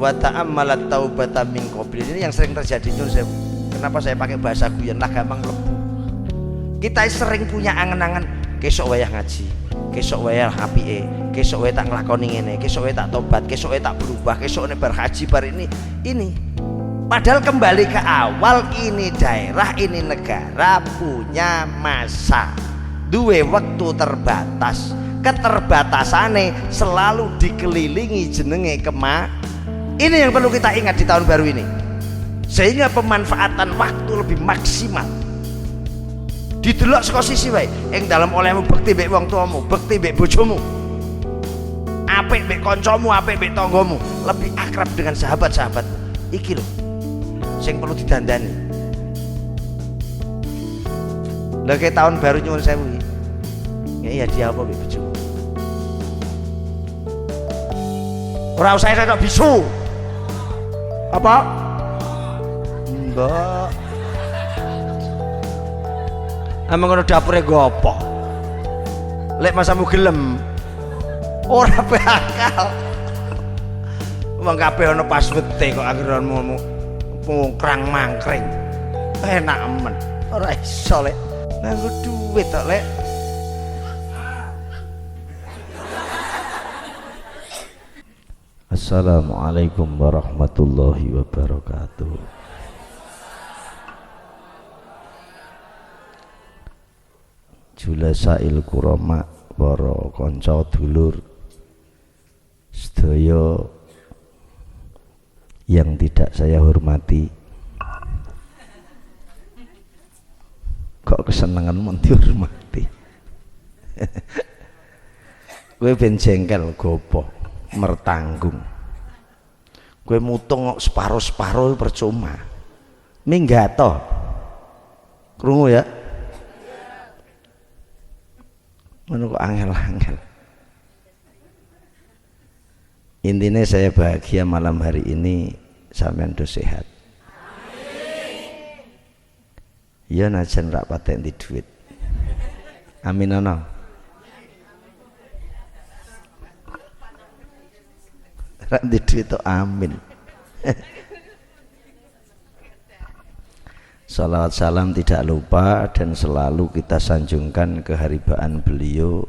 wa ta'ammalat taubata min qabli. Ini yang sering terjadi nyun sewu. Kenapa saya pakai bahasa guyon lah gampang lebu. Kita sering punya angen-angen kesok wayah ngaji, kesok wayah apike, kesok wayah tak nglakoni ngene, kesok wayah tak tobat, kesok wayah tak berubah, kesok nek bar haji bar ini. Padahal kembali ke awal, ini daerah, ini negara punya masa, duwe waktu terbatas. Keterbatasannya selalu dikelilingi jenenge ini yang perlu kita ingat di tahun baru ini, sehingga pemanfaatan waktu lebih maksimal. Didelok saka sisi wae ing dalam olehmu bekti mbek wong tuamu, bekti mbek bojomu, apik mbek kancamu, apik mbek tanggamu, lebih akrab dengan sahabat-sahabatmu. Iki lho sing perlu didandani. Lha ke tahun baru nyuwun sewu iki. Ya dia apa mbek bojomu? Ora usah saya bisu. Apa? Mbak. Emang ngono dapure gopo? Lek masamu gelem ora bakal. Wong kabeh ana password-e kok akhiranmu pungkrang mangkring. Enak men. Ora iso lek nganggo duit tok lek. Assalamualaikum warahmatullahi wabarakatuh. Julasail kurama, para kanca dulur sedaya yang tidak saya hormati. Kok kesenengan men dihormati? Kowe ben jengkel gopo mertanggung. Kowe mutung kok separo-separo percuma. Minggato. Krungu ya? Ngono kok angel-angel. Intinya saya bahagia malam hari ini sampean do sehat. Ya najan rak patek di duit. Amin ana. Rak di duit to amin. Salawat salam tidak lupa dan selalu kita sanjungkan keharibaan beliau,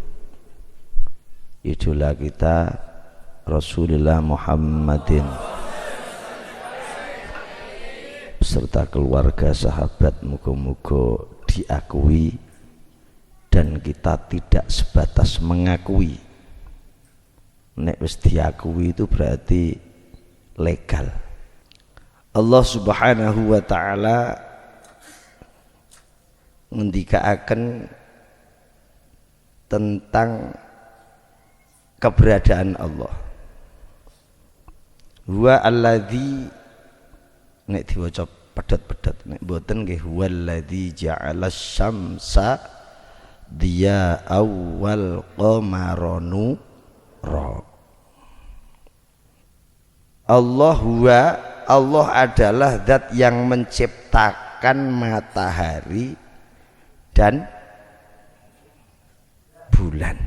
idola kita Rasulullah Muhammadin beserta keluarga sahabat, muga-muga diakui dan kita tidak sebatas mengakui. Nek wis diakui itu berarti legal. Allah Subhanahu wa taala ngendikaaken tentang keberadaan Allah. Huwa alladzi, nek diwaca pedhot-pedhot, nek mboten nggih huwa alladzi ja'ala syamsa diya awwal qamaranu ra. Allah adalah zat yang menciptakan matahari dan bulan.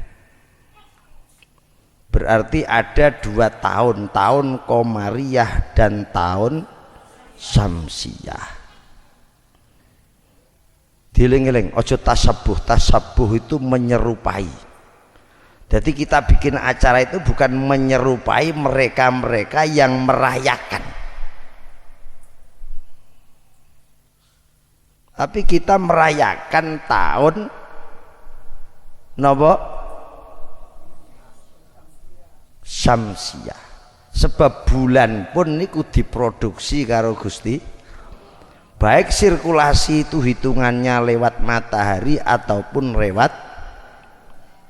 Berarti ada dua tahun, tahun Qamariyah dan tahun Syamsiyah. Dieling-eling, ojo tasabuh itu menyerupai. Jadi kita bikin acara itu bukan menyerupai mereka-mereka yang merayakan, tapi kita merayakan tahun nopo Syamsiyah. Sebab bulan pun niku diproduksi karo Gusti, baik sirkulasi itu hitungannya lewat matahari ataupun lewat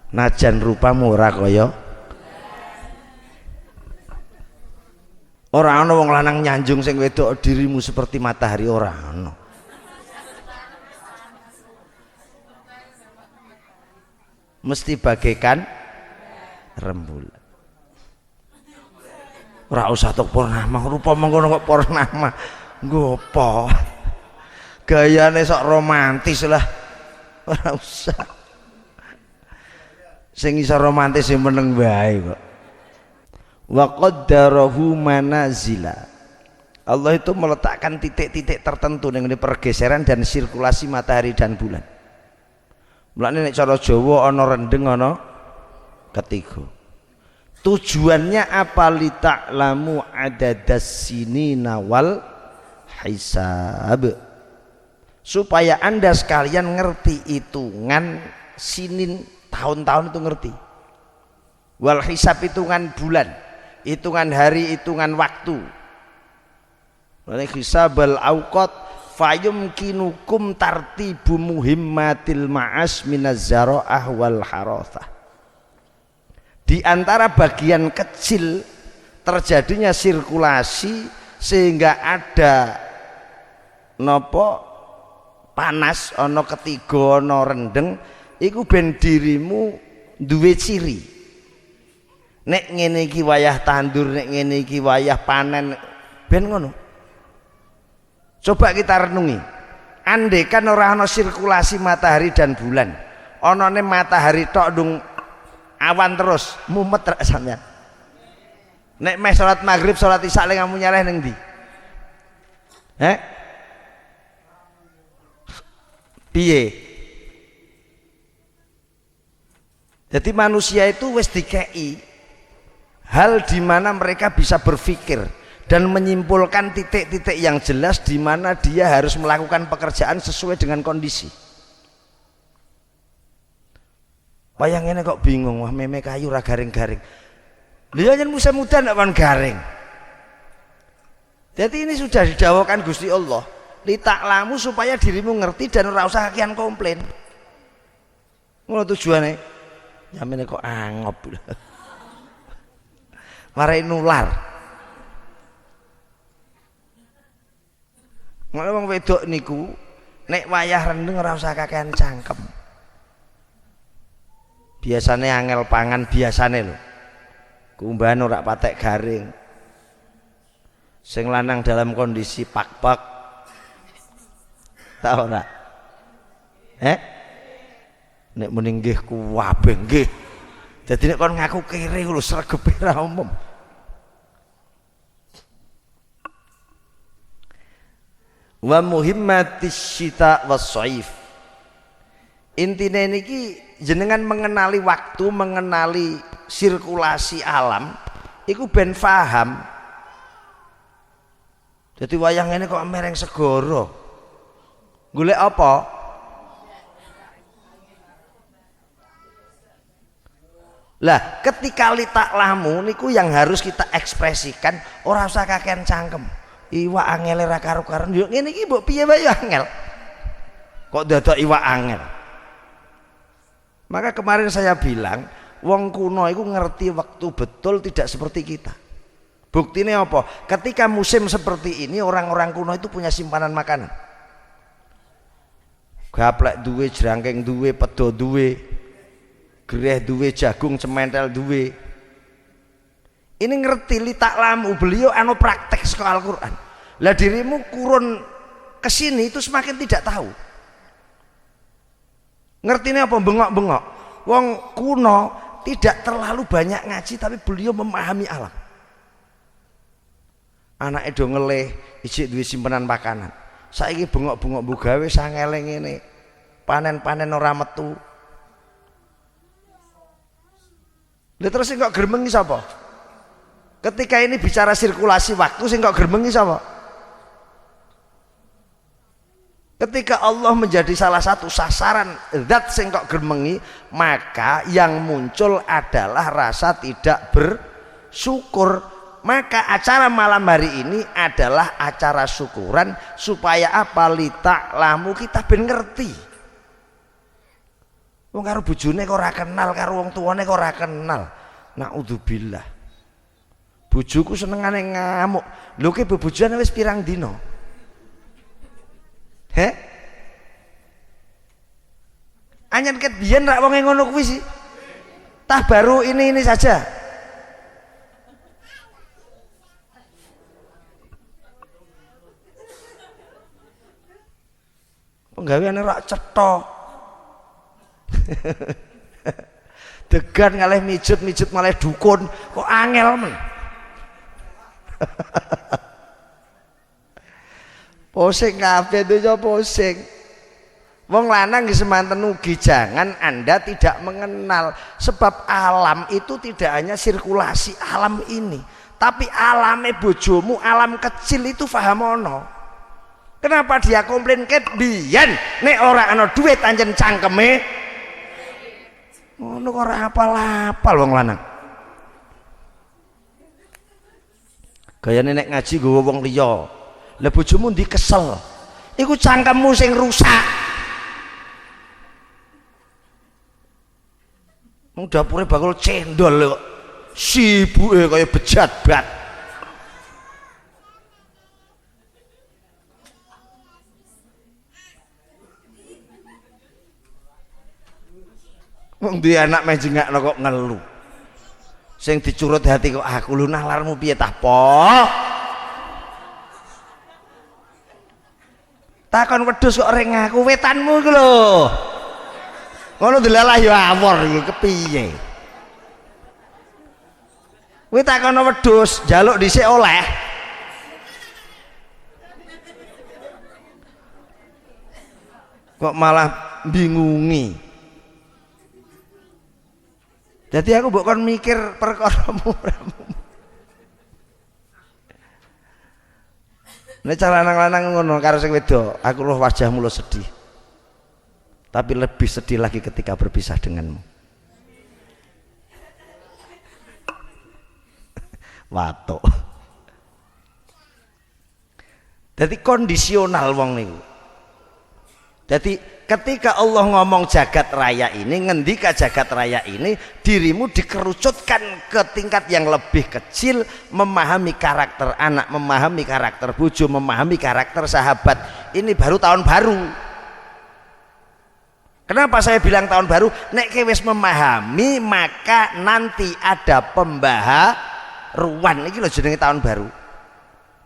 najan rupamu ora kaya ora ana wong lanang nyanjung sing wedok dirimu seperti matahari, ora ana. Mesti bagaikan rembulan. Ora usah tok purnama, rupa mengkono kok purnama. Ngopo? Gayane sok romantis lah. Ora usah. Sing iso romantis sing meneng wae kok. wa qaddarahu manazila. Allah itu meletakkan titik-titik tertentu dengan pergeseran dan sirkulasi matahari dan bulan. Mulane nek cara Jawa ana rendeng ana ketiga. Tujuannya apa? Lita'lamu adadas sinina wal hisab, supaya Anda sekalian ngerti hitungan sinin, tahun-tahun itu ngerti, wal hisab hitungan bulan, hitungan hari, hitungan waktu. Mulane hisabal auqat fayumkinukum tartibu muhimmatil ma'as minaz zara'ah wal harathah. Di antara bagian kecil terjadinya sirkulasi sehingga ada nopo panas, ono ketiga, ono rendeng, iku ben dirimu duwe ciri. Nek ngene iki wayah tandur, nek ngene iki wayah panen, ben ngono. Coba kita renungi, andai kan ora ana sirkulasi matahari dan bulan, onone matahari tok dung awan terus mumet rak sampean. Nek meh salat maghrib salat isya le kamu nyaleh ning ndi? Piye? Jadi manusia itu wis dikei hal di mana mereka bisa berpikir dan menyimpulkan titik-titik yang jelas di mana dia harus melakukan pekerjaan sesuai dengan kondisi. Bayangin kok bingung, wah meme kayu ra garing-garing. Dia yen musim udan ndak kon garing. Jadi ini sudah didhawuhkan Gusti Allah, litaklamu supaya dirimu ngerti dan ora usah kakean komplain. Ngono tujuane. Yamene kok angop. Marai nular. Mulane wong wedok niku nek wayah rendeng ora usah kakean cangkem. Biasane angel pangan biasane lho. Kumbahan ora patek garing. Sing lanang dalam kondisi pak-pak. Tak ora? Nek muni nggih kuwabe nggih. Dadi nek kon ngaku kere lho sregepe ra umum. Wa muhimmatis syita was shaif. Intine niki jenengan mengenali waktu, mengenali sirkulasi alam, iku ben paham. Jadi wayang ini kok mereng segoro. Golek apa? Lah, ketika litaklamu niku yang harus kita ekspresikan, ora usah kakean cangkem. Iwak angel ra karo-karon yo ngene iki mbok piye wae yo angel. Kok dadak iwak angel? Maka kemarin saya bilang wong kuno itu ngerti waktu betul, tidak seperti kita. Buktinya apa? Ketika musim seperti ini orang-orang kuno itu punya simpanan makanan. Gaplek duwe, jerangkeng duwe, pedo duwe, gereh duwe, jagung cementel duwe. Ini ngerti litaklamu, beliau anu praktek sekolah Al-Quran. Lah dirimu kurun kesini itu semakin tidak tahu. Ngertinya apa? Bengok-bengok. Wong kuno tidak terlalu banyak ngaji tapi beliau memahami alam. Anak edo ngeleh, ijik duwe simpenan makanan. Saiki bengok-bengok bugawe sangele ngene. Panen-panen ora metu. Lah terus sing kok gremengi sapa? Ketika ini bicara sirkulasi waktu sing kok gremengi sapa? Ketika Allah menjadi salah satu sasaran zat sing kok gremengi, maka yang muncul adalah rasa tidak bersyukur. Maka acara malam hari ini adalah acara syukuran supaya apa? Litaklamu, kita ben ngerti. Wong karo bojone kok ora kenal, karo wong tuane kok ora kenal. Naudzubillah. Bojoku senengane ngamuk. Lho ki bebojoan wis pirang dina? Anyen ket biyen rak wonge ngono kuwi sih. Tah baru ini saja. Penggaweane rak cetha. Degan ngalih mijet malah dukun, kok angel men. Pusing kabeh donya pusing. Wong lanang nggih semanten ugi jangan Anda tidak mengenal sebab alam itu tidak hanya sirkulasi alam ini, tapi alame bojomu, alam kecil itu fahamono. Kenapa dia komplain ket biyen nek ora ana duit anjen cangkeme ngono kok ora apal-apal wong lanang. Gayane nek ngaji nggawa wong liya. Lah bojomu ndi kesel. Iku cangkemmu sing rusak. Wong dapure bakul cendol kok. Sibuke kaya bejat bat. Wong duwe anak menjengakno kok ngelu. Sing dicurut hati kok aku lu nalarmu piye tah, Po? Takon wedhus kok reng aku wetanmu iku lho. Ngono delalah ya awor iki kepiye? Kowe takon wedhus njaluk dhisik oleh. Kok malah bingungi. Jadi aku mbok kon mikir perkara muramu. Nek cara lanang-lanang ngono karo sing wedok, aku roh wajahmu lo sedih. Tapi lebih sedih lagi ketika berpisah denganmu. Watuk. Jadi kondisional wong niku. Jadi ketika Allah ngomong jagat raya ini, ngendika jagat raya ini, dirimu dikerucutkan ke tingkat yang lebih kecil, memahami karakter anak, memahami karakter bojo, memahami karakter sahabat. Ini baru tahun baru. Kenapa saya bilang tahun baru? Nek wis memahami, maka nanti ada pembaharuan. Ini loh jenenge tahun baru.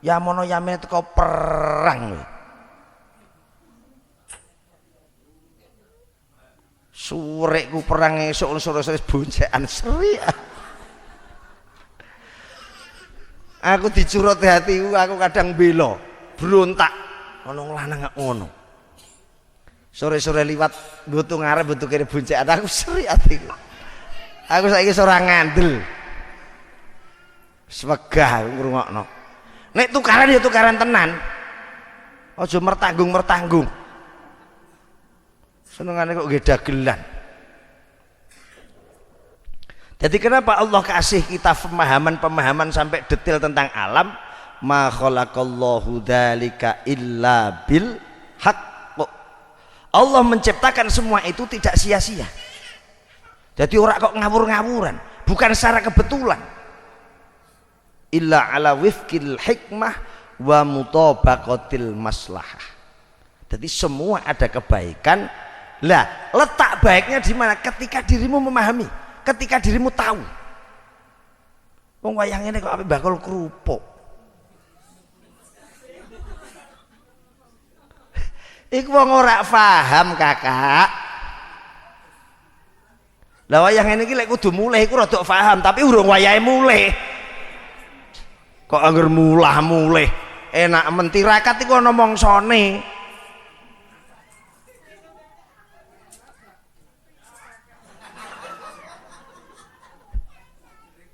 Ya mono yamin itu kau perang. Surekku perang esuk sore-sore boncekan seri. Aku dicurut hatiku, aku kadang bela, berontak. Ono lanang ngono. Sore-sore liwat butuh ngarep butuh kene boncekan aku seri hatiku. Aku saiki ora ngandel. Swegah ngrungokno. Nek tukaran ya tukaran tenan. Aja mertanggung-mertanggung. Senengane kok nggih dagelan. Jadi kenapa Allah kasih kita pemahaman-pemahaman sampai detail tentang alam? Ma khalaqallahu dzalika illa bil haqq. Allah menciptakan semua itu tidak sia-sia. Jadi orang kok ngawur-ngawuran, bukan secara kebetulan. Illa ala wifqil hikmah wa mutabaqatil maslahah. Jadi semua ada kebaikan. Lah, letak baiknya di mana? Ketika dirimu memahami, ketika dirimu tahu. Wong wayang ini kok ape bakal kerupuk. Iku wong ora paham, Kakak. Lah wayang ini iki lek kudu mulih iku rada paham, tapi urung wayahe mulih. Kok angger mulih enak mentirakat iku ana mongsone.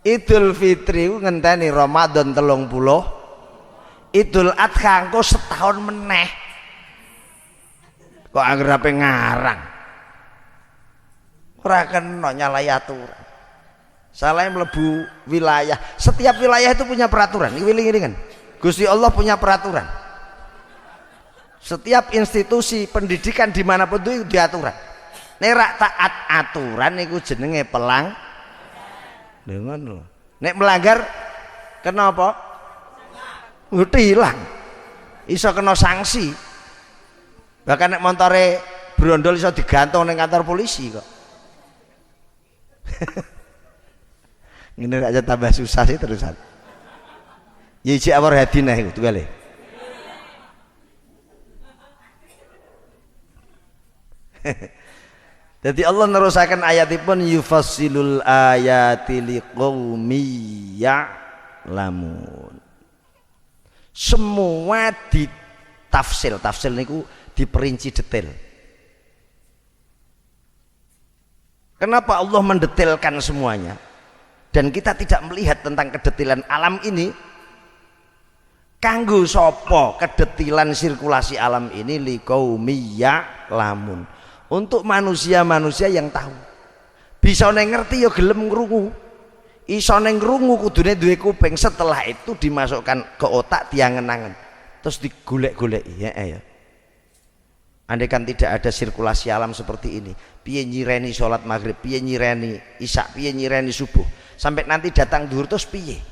Idul Fitri ngenteni Ramadan 30. Idul Adha engko setahun meneh. Kok anggere ape ngarang. Ora kena nyalahi aturan. Salah mlebu wilayah. Setiap wilayah itu punya peraturan. Iki wiling-wilingan. Gusti Allah punya peraturan. Setiap institusi pendidikan dimanapun itu diaturan. Nek rak taat aturan niku jenenge pelang. Dengan loh. Nek melanggar kenapa? Hilang. Iso kena sanksi. Bahkan nek montore brondol iso digantung ning kantor polisi kok. Ngene aja tambah susah sih terusan. Ya iki awor hadinah iku tunggale. Jadi Allah nerusakan ayatipun yufassilul ayati liqaumi ya'lamun. semua ditafsil. Tafsil niku diperinci detail. Kenapa Allah mendetailkan semuanya? Dan kita tidak melihat tentang kedetilan alam ini. Kanggo sopo kedetilan sirkulasi alam ini liqaumi ya'lamun. Untuk manusia-manusia yang tahu. Bisa ngerti ya gelem ngrungu. Iso ngrungu kudune duwe kuping. Setelah itu dimasukkan ke otak diangen-angen. Terus digolek-goleki ya. Andai kan tidak ada sirkulasi alam seperti ini, piye nyireni sholat maghrib, piye nyireni isya, piye nyireni subuh, sampai nanti datang duhur terus piye?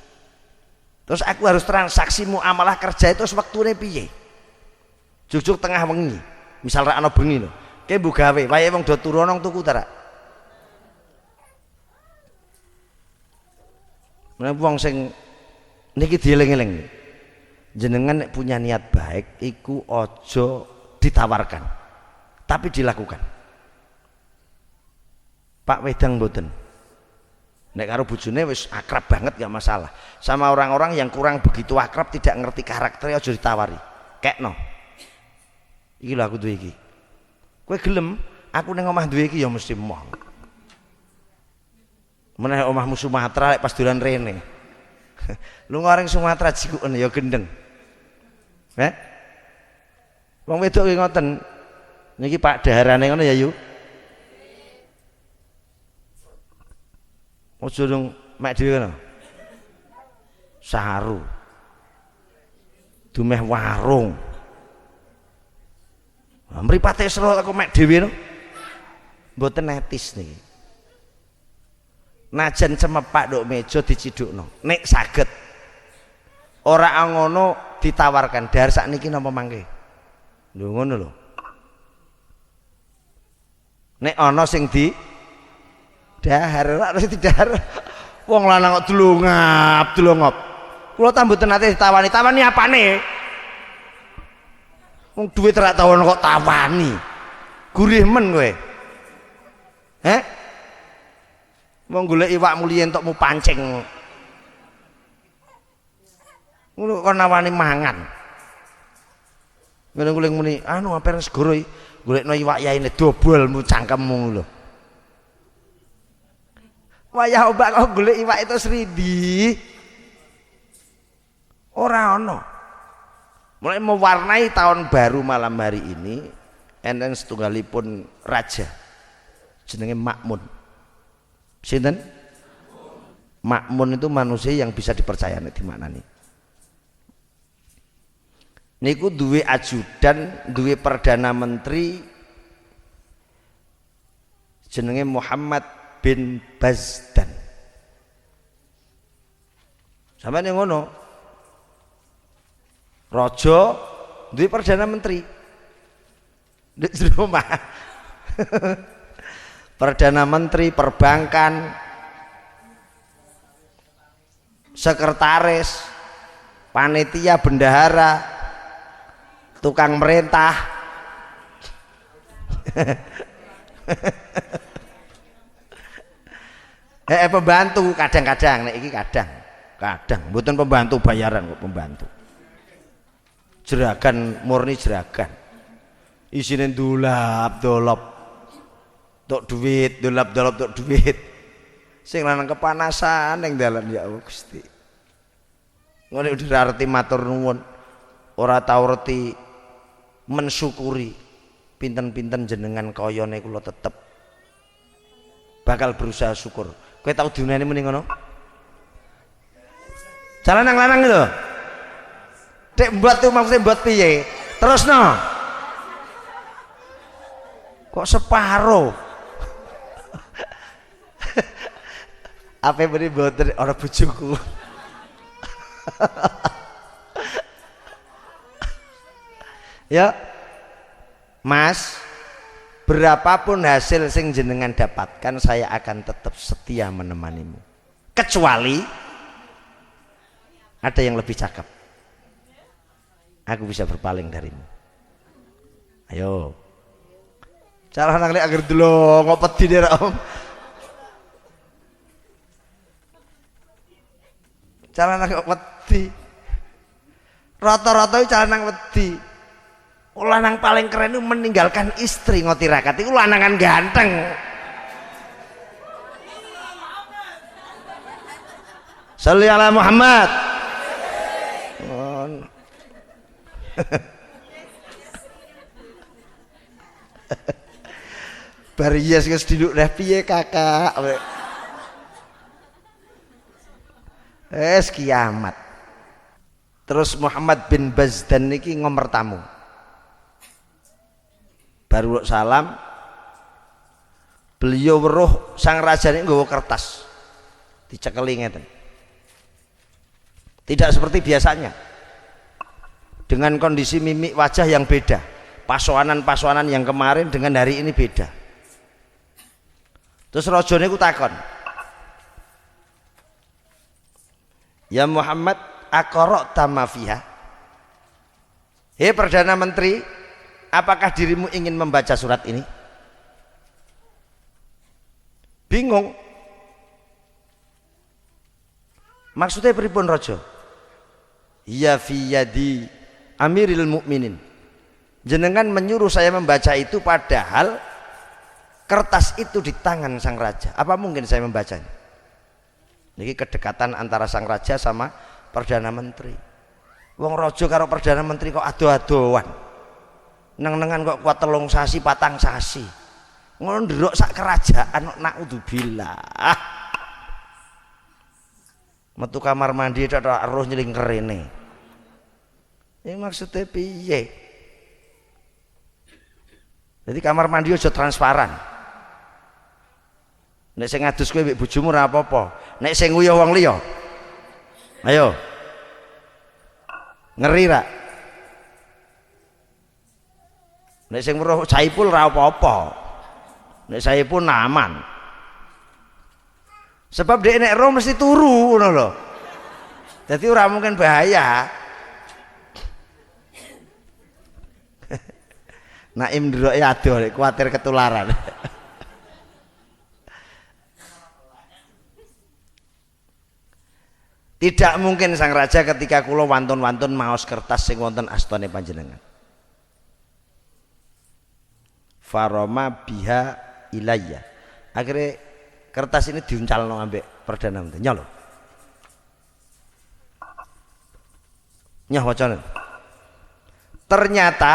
Terus aku harus transaksi muamalah kerja itu waktune piye? Jujuk tengah wengi, misal ra ana bengi lho, ke mbok gawe, wayahe wong do turu nang tuku ta ra? Menawa wong sing niki dieling-eling, jenengan nek punya niat baik, iku ojo ditawarkan, tapi dilakukan. Pak wedang mboten, nek karo bojone wis akrab banget gak masalah. Sama orang-orang yang kurang begitu akrab, tidak ngerti karakternya, aja ditawari. Kekno, iki lho aku duwe iki, kowe gelem aku ning omah duwe iki ya mesti moh. Meneh omahmu Sumatera lek pas dolan rene lu ngoreng Sumatera jikuken ya gendeng. Wong wedok ki ngoten. Niki Pak daharane ngono ya yu. Ojo dong mek dhewe ngono. Saru. Dumeh warung. Mripate sero aku mek dhewe no. Mboten etis niki. Najan cemepak nduk meja dicidukno. Nek saged. Ora ngono ditawarkan. Dahar sakniki napa mangke? Lho ngono lho. Nek ana sing di dahar ora sing didahar. Wong lanang kok delongap. Kula ta mboten nate ditawani. Tawani apane? Wong duit ra tawon kok tawani. Gurih men kowe. Wong golek iwak muliya entuk mu pancing. Ngono kok nawani mangan. Ngene kuling muni, anu aper segoro golekno iwak yaine dobolmu cangkemmu lho. Wayah obak kok golek iwak itu seridi. Ora ana. Mulai mewarnai tahun baru malam hari ini, enten setunggalipun raja jenenge Makmun. Sinten? Makmun itu manusia yang bisa dipercaya nek dimaknani. Niku duwe ajudan, duwe perdana menteri jenenge Muhammad bin Bazdan. Sampeyan ngono. Raja duwe perdana menteri. Di rumah. Perdana menteri, perbankan, sekretaris, panitia, bendahara, tukang merintah. Pembantu kadang-kadang, nek iki kadang mboten pembantu bayaran kok, pembantu. Jeragan murni jeragan. Isine dolap-dolop. Tok duit, dolap-dolop tok duit. Sing lanang kepanasan ning dalan ya Allah Gusti. Ngono udah arti matur nuwun. Ora tau reti mensyukuri pinten-pinten jenengan kayane kula tetep bakal berusaha syukur. Kowe tau diuneni muni ngono? Jalan nang lanang lho. Dek mbot tuh maksudnya mbot piye? Terusno. Kok separo? Apa beri boten orang bojoku. Ya, Mas, berapapun hasil sing jenengan dapatkan, saya akan tetap setia menemanimu. Kecuali ada yang lebih cakep. Aku bisa berpaling darimu. Ayo. Cara nang lek agar dulu ngopet di Om. Cara nang ngopet. Rata-rata itu lanang wedi. Lanang paling keren itu meninggalkan istri ngotirakat itu lanangan ganteng. Sholli ala Muhammad. Bar yes wis diluk reh piye kakak. Kiamat. Terus Muhammad bin Bazdan niki ngomer tamu. Baru salam, beliau weruh sang raja ini nggawa kertas, dicekeli ngeten. Tidak seperti biasanya, dengan kondisi mimik wajah yang beda, pasoanan yang kemarin dengan hari ini beda. Terus raja niku takon, ya Muhammad, aqra'ta ma fiha? Hei Perdana Menteri, apakah dirimu ingin membaca surat ini? Bingung. Maksudnya pripun raja? Ya fi yadi Amiril Mukminin. Jenengan menyuruh saya membaca itu padahal kertas itu di tangan sang raja. Apa mungkin saya membacanya? Ini kedekatan antara sang raja sama Perdana Menteri. Wong raja karo Perdana Menteri kok ado-adoan. Neng-nengan kok kuat 3 sasi 4 sasi. Ngono ndelok sak kerajaan naudzubillah. Metu kamar mandi tok roh nyeling kerene. Ini maksudnya piye? Jadi kamar mandi aja transparan. Nek sing ngadus kowe mbek bojomu ora apa-apa. Nek sing nguyuh wong liya. Ayo. Ngeri ra? Nek sing weruh Saipul ora apa-apa. Nek Saipul aman. Sebab dhek nek roh mesti turu ngono lho. Dadi ora mungkin bahaya. Naim nderoke ado kuwatir ketularan. Tidak mungkin sang raja ketika kula wantun-wantun maos kertas sing wonten astane panjenengan. Faroma biha ilayya. Akhirnya kertas ini diuncalno ambek Perdana Menteri. Nyalo. Nyah wacana. Ternyata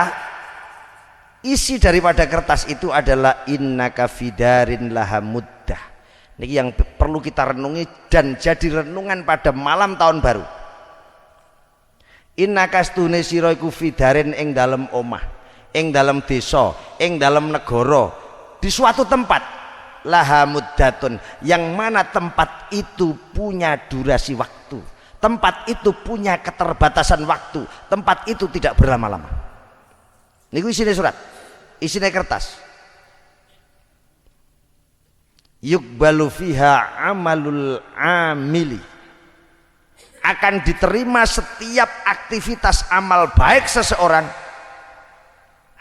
isi daripada kertas itu adalah innaka fidarin laha muddah. Niki yang perlu kita renungi dan jadi renungan pada malam tahun baru. Innaka stune sira iku fidarin ing dalem omah, ing dalam desa, ing dalam negara, di suatu tempat laha muddatun, yang mana tempat itu punya durasi waktu, tempat itu punya keterbatasan waktu, tempat itu tidak berlama-lama. Niku isine surat, isine kertas. Yuqbalu fiha amalul amili, akan diterima setiap aktivitas amal baik seseorang,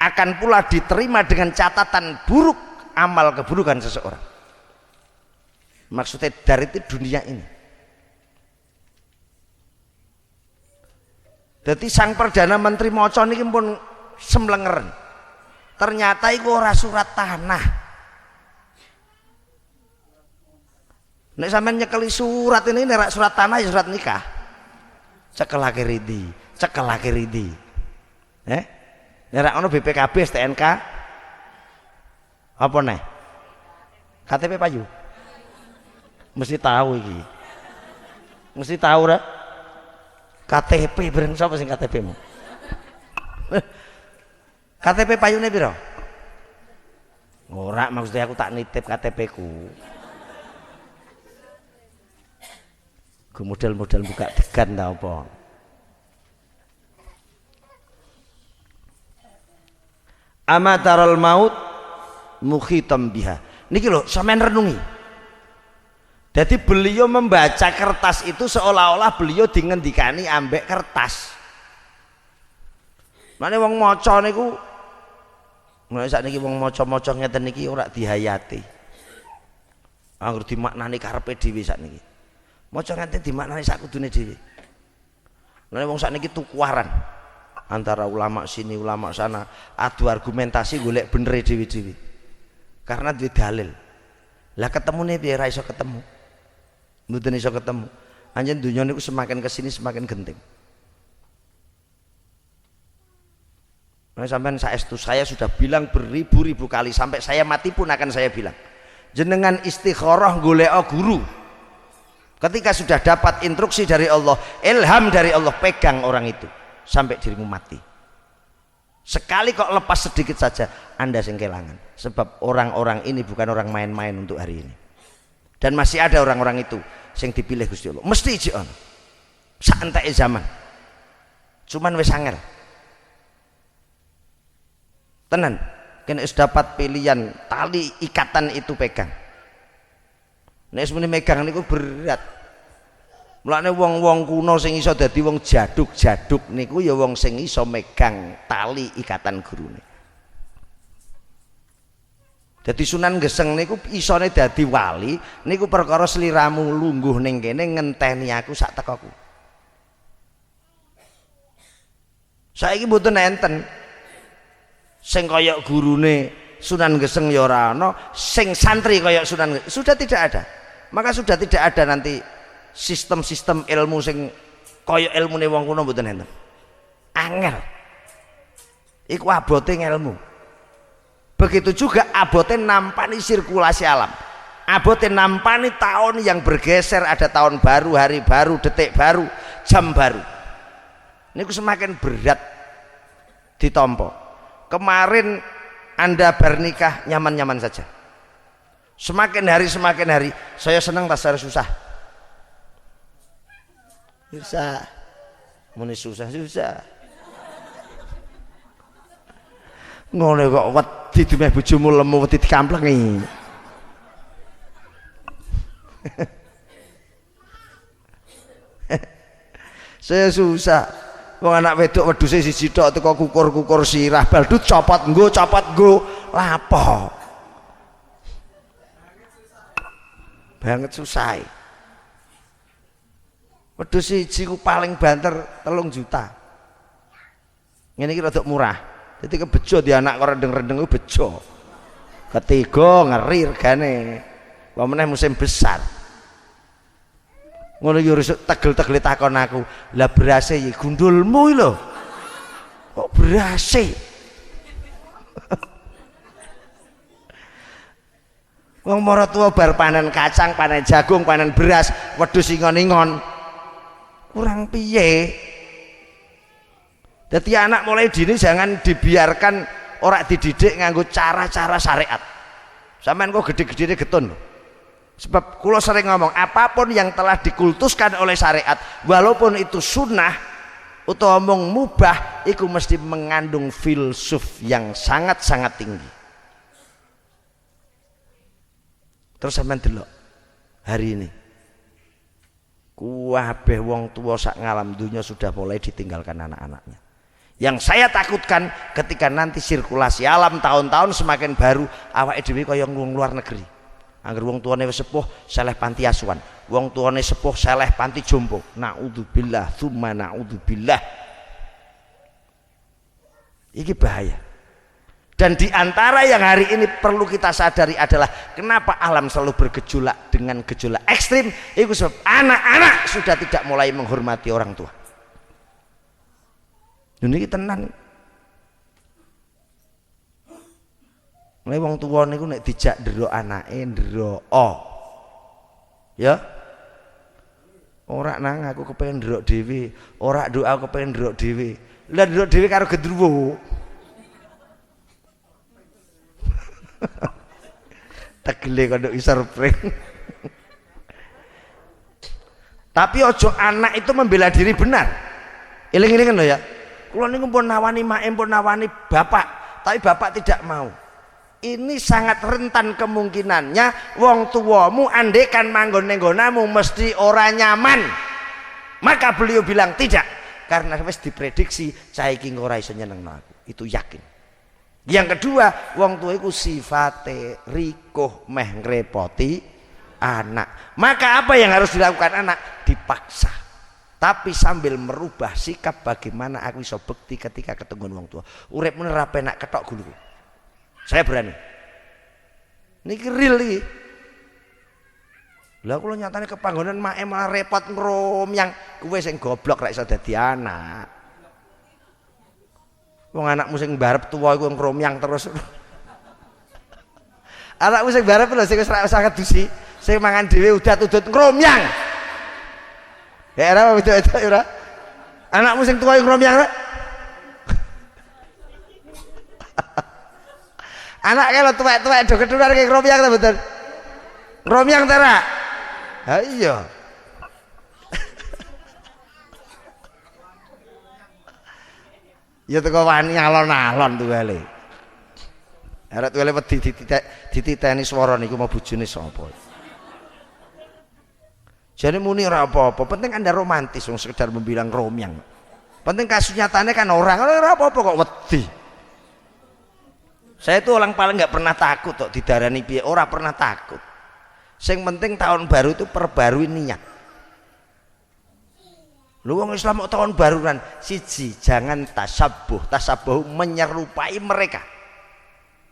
akan pula diterima dengan catatan buruk amal keburukan seseorang. Maksudnya dari itu dunia ini. Jadi sang Perdana Menteri maca niki pun semlengeren. Ternyata itu ora surat tanah. Nek sampean nyekeli surat ini nek surat tanah ya surat nikah. Cekelake ridi, cekelake ridi. Nek ono BPKB STNK apa nih? KTP payu. Mesti tahu iki. Mesti tahu ra? KTP bareng sapa sing KTP-mu? KTP payune piro? Ora, maksudnya aku tak nitip KTP-ku. Model-model buka degan ta apa? Amatarul maut mukhitam biha. Niki lho sampean renungi. Jadi beliau membaca kertas itu seolah-olah beliau dingendikani ambek kertas. Mane wong maca niku nek sakniki wong maca-maca ngeten niki ora dihayati. Angger dimaknani karepe dhewe sakniki. Maca nganti dimaknani sakudune dhewe. Nah wong sakniki tukuaran antara ulama sini ulama sana, adu argumentasi golek bener dhewe-dhewe karena duwe dalil. Lah ketemune piye ra iso ketemu, mboten iso ketemu. Anjen dunya niku semakin kesini semakin genting. Nah, sampean saestu saya sudah bilang beribu-ribu kali, sampai saya mati pun akan saya bilang, jenengan istikharah golek guru. Ketika sudah dapat instruksi dari Allah, ilham dari Allah, pegang orang itu sampai dirimu mati. Sekali kok lepas sedikit saja, Anda sing kelangan. Sebab orang-orang ini bukan orang main-main untuk hari ini. Dan masih ada orang-orang itu sing dipilih Gusti Allah. Mesti iki ono. Sak enteke zaman. Cuman wis angel. Tenan, kene wis dapat pilihan, tali ikatan itu pegang. Nek semene megang niku berat. Mulane wong-wong kuno sing iso dadi wong jaduk-jaduk niku ya wong sing iso megang tali ikatan gurune. Dadi Sunan Geseng niku isone dadi wali niku perkara sliramu lungguh ning kene ngenteni aku sak tekoku. Saiki mboten enten sing kaya gurune Sunan Geseng ya ora ana, sing santri kaya Sunan Geseng sudah tidak ada. Maka sudah tidak ada nanti sistem-sistem ilmu sing kaya ilmune wong kuno mboten enten. Angel. Iku abote ilmu. Begitu juga abote nampani sirkulasi alam. Abote nampani tahun yang bergeser, ada tahun baru, hari baru, detik baru, jam baru. Niku semakin berat ditompo. Kemarin Anda bernikah nyaman-nyaman saja. Semakin hari saya senang tak susah. Susah. Muni susah. Ngono kok wedi dimeh bojomu lemu wedi dikamplengi. Saya susah. Wong anak wedok wedhuse siji tok teko kukur-kukur sirah baldut copot nggo lapo. Banget susah. Wedhus siji ku paling banter 3 juta. Ngene iki rada murah. Dadi kebejo di anak kok rendeng-rendeng ku bejo. Ketiga ngeri regane. Apa meneh musim besar. Ngono yo resik tegel-tegel takon aku. Lah berase iki gundulmu iki lho. Kok berase? Wong mara tuwa bar panen kacang, panen jagung, panen beras, wedhus ingon-ingon. Kurang piye? Dadi anak mulai dini jangan dibiarkan ora dididik nganggo cara-cara syariat. Sampeyan kok gede-gedene getun lho. Sebab kula sering ngomong, apapun yang telah dikultuskan oleh syariat, walaupun itu sunnah atau omong mubah, itu mesti mengandung filsuf yang sangat-sangat tinggi. Terus sampean delok hari ini kabeh wong tua sak ngalam dunya sudah mulai ditinggalkan anak-anaknya. Yang saya takutkan ketika nanti sirkulasi alam tahun-tahun semakin baru, awake dhewe kaya wong luar negeri. Angger wong tuane wis sepuh seleh panti asuhan, wong tuane sepuh seleh panti jompo. Naudzubillah tsumma naudzubillah. Iki bahaya. Dan diantara yang hari ini perlu kita sadari adalah kenapa alam selalu bergejolak dengan gejolak ekstrim. Itu sebab anak-anak sudah tidak mulai menghormati orang tua. Ini tenan. Mulai wong tua niku nek dijak ndelok anake ndelok. Ya. Ora nang aku kepengin ndelok dhewe, ora nduk aku kepengin ndelok dhewe. Lah ndelok dhewe karo gendruwo. Tegele kondok isor pring. Tapi ojo anak itu membela diri benar. Eling-elingan lho ya. Kula niku pun nawani mak, pun nawani bapak, tapi bapak tidak mau. Ini sangat rentan kemungkinannya wong tuamu andekan manggon ning nggonamu mesti ora nyaman. Maka beliau bilang tidak, karena wis diprediksi cah iki ora iso nyenengno aku. Itu yakin. Yang kedua, wong tua iku sifate rikuh meh ngrepoti anak. Maka apa yang harus dilakukan anak? Dipaksa. tapi sambil merubah sikap bagaimana aku iso bekti ketika ketemu wong tua. Uripmu ora penak ketok gulu. Saya berani. Niki real iki. Lah kula nyatane kepanggonan mae malah repot ngromyang, kowe sing goblok ra iso dadi anak. Wong anakmu sing mbarep tuwa iku ngromyang terus. Anakmu sing mbarep lho sing wis ra usah kedusi, sing mangan dhewe udat-udut ngromyang. Ya ora itu ora. Anakmu sing tuwa ngromyang rek. Anak kalau tuwek-tuwek do ketular ke ngromyang ta mboten? Ngromyang ta ra? Ha iya. Ya teko wani alon-alon tuwele. Arek tuwele wedi dititeni swara niku mau bojone sapa. Jadi muni ora apa-apa, penting Anda romantis wong sekedar membilang romyang. Penting kasus nyatanya kan orang ora apa-apa kok wedi. Saya itu orang paling nggak pernah takut kok didarani piye, ora pernah takut. Sing penting tahun baru itu perbarui niat. Lu wong Islam kok tahun baruan siji jangan tasabuh menyerupai mereka.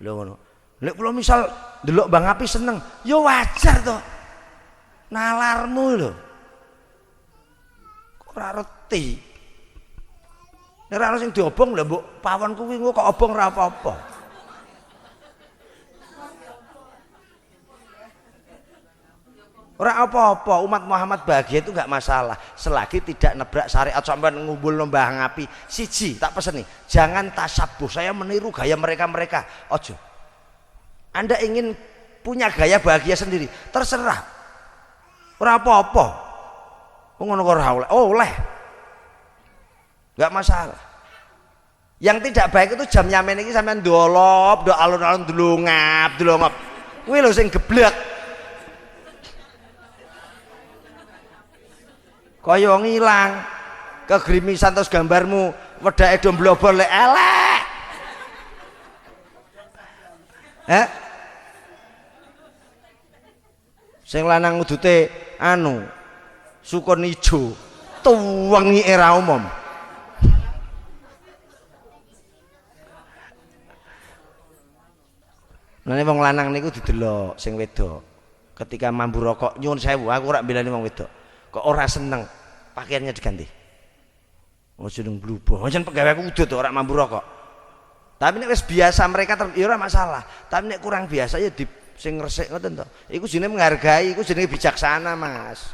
Lho ngono. Lek kula misal ndelok Bang Api seneng, ya wajar to. Nalarmu lho. Ora reti. Nek ora sing diobong lho mbok pawon kuwi kok obong ora apa-apa. Ora apa-apa, umat Muhammad bahagia itu enggak masalah selagi tidak nebrak syariat sampai ngumpul Mbah Ngapi. Siji tak pesen nih, jangan tasabuh saya meniru gaya mereka-mereka. Ojo. Anda ingin punya gaya bahagia sendiri, terserah. Ora apa-apa. Ngono kok ora oleh. Oleh. Enggak masalah. Yang tidak baik itu jam nyamen iki sampean dolop, do alun-alun delungap. Kuwi lho sing geblek. Kaya ngilang kegrimisan terus gambarmu wedake do mblobol lek elek. Sing lanang udute anu sukun ijo tuwengi era umum. Nane wong lanang niku didelok sing wedok ketika mambu rokok nyuwun sewu aku ora mbelani wong wedok kok ora seneng pakaiannya diganti. Oh jeneng blubo. Pancen pegawaiku udut ora mambu rokok. Tapi nek wis biasa mereka ya ora masalah. Tapi nek kurang biasa ya di sing resik ngoten to. Iku jenenge menghargai, iku jenenge bijaksana, Mas.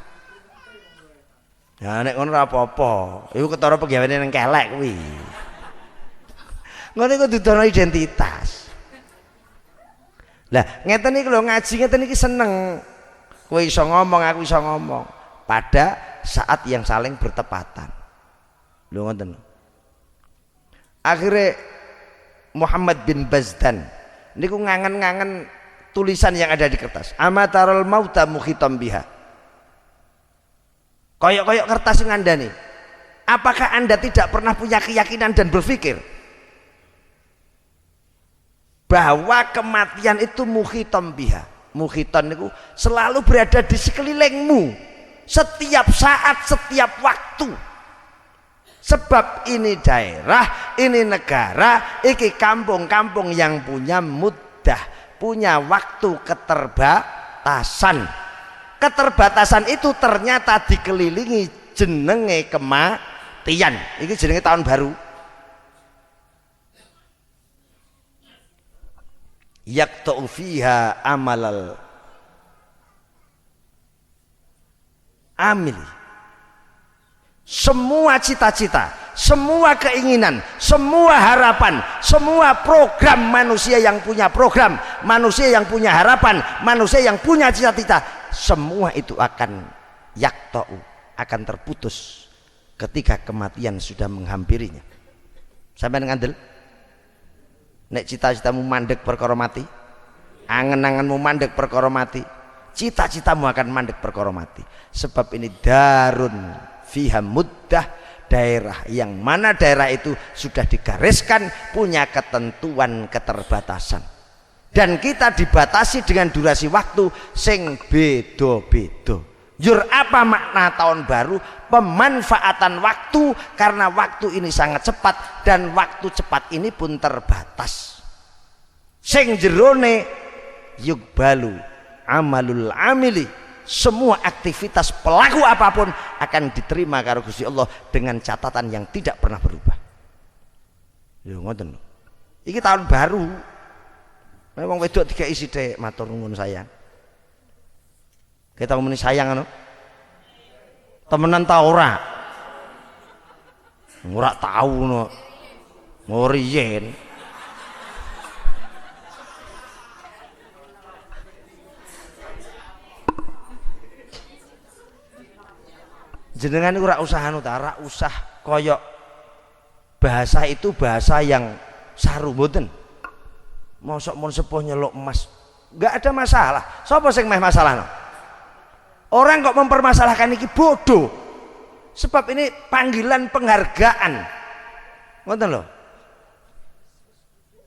Ya nek ngono ora apa-apa. Iku ketara pegawene nang kelek kuwi. Ngono iku dudono identitas. Lah ngeten iki lho ngaji ngeten iki seneng. Kowe iso ngomong, aku iso ngomong. Pada saat yang saling bertepatan. Lho ngoten. Akhirnya Muhammad bin Bazdan niku ngangen-ngangen tulisan yang ada di kertas. Amatarul mauta mukhitam biha. Koyok-koyok kertas yang ngandani. Apakah Anda tidak pernah punya keyakinan dan berpikir bahwa kematian itu mukhitam biha. Mukhitan niku selalu berada di sekelilingmu. Setiap saat, setiap waktu. Sebab ini daerah, ini negara, ini kampung-kampung yang punya muddah, punya waktu keterbatasan. Keterbatasan itu ternyata dikelilingi jenenge kematian. Ini jenenge tahun baru. Yaqta'u fiha amalal amil. Semua cita-cita, semua keinginan, semua harapan, semua program manusia yang punya program, manusia yang punya harapan, manusia yang punya cita-cita, semua itu akan yakta'u, akan terputus ketika kematian sudah menghampirinya. Sampai ngandel nek cita-citamu mandek perkara mati, angen-angenmu mandek perkara mati, cita-citamu akan mandek perkara mati. Sebab ini darun fiha muddah, daerah yang mana daerah itu sudah digariskan punya ketentuan keterbatasan, dan kita dibatasi dengan durasi waktu sing beda-beda. Yur apa makna tahun baru? Pemanfaatan waktu, karena waktu ini sangat cepat dan waktu cepat ini pun terbatas. Sing jerone yukbalu amalul amili, semua aktivitas pelaku apapun akan diterima karo Gusti Allah dengan catatan yang tidak pernah berubah. Yo ngoten. Iki tahun baru. Memang wedok tiga isi dek matur nuwun sayang. Kita ngomongin sayang anu. Temenan ta ora? Ora tahu no. Ngoriyen. Jenengan ora usah anu ta, ora usah koyok bahasa itu bahasa yang saru mboten. Mosok mun sepuh nyeluk emas, enggak ada masalah. Sapa sing meh masalah no? Orang kok mempermasalahkan ini bodoh. Sebab ini panggilan penghargaan. Ngoten lho.